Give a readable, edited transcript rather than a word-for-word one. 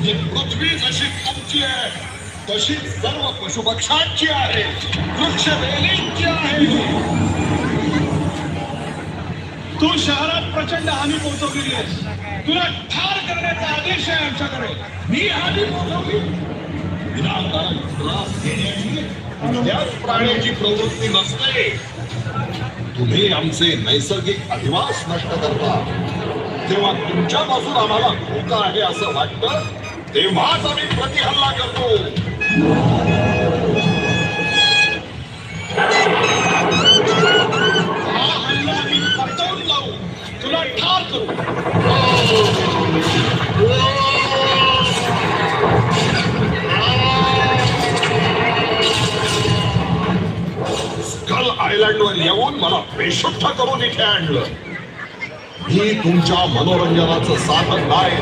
ही पृथ्वी जशी तुमची आहे तशी सर्व पशुपक्ष्यांची आहे, वृक्षवेलींची आहे. तू शहरात प्रचंड हानी पोहोचवलेली आहेस. तुला ठार करण्याचा आदेश आहे आमच्याकडे. मी हानी पोहोचवली. विनाकारण त्रास देण्याची कुठल्याच प्राण्याची प्रवृत्ती नसते. तुम्ही आमचे नैसर्गिक अधिवास नष्ट करता तेव्हा तुमच्यापासून आम्हाला धोका आहे असं वाटतं तेव्हाच आम्ही प्रतिहल्ला करतो. हा हल्ला आम्ही परतवून लावू, तुला ठार करू. स्कल आयलंडवर येऊन मला बेशुद्ध करून इथे आणलं. ही तुमच्या मनोरंजनाचं साधन नाही,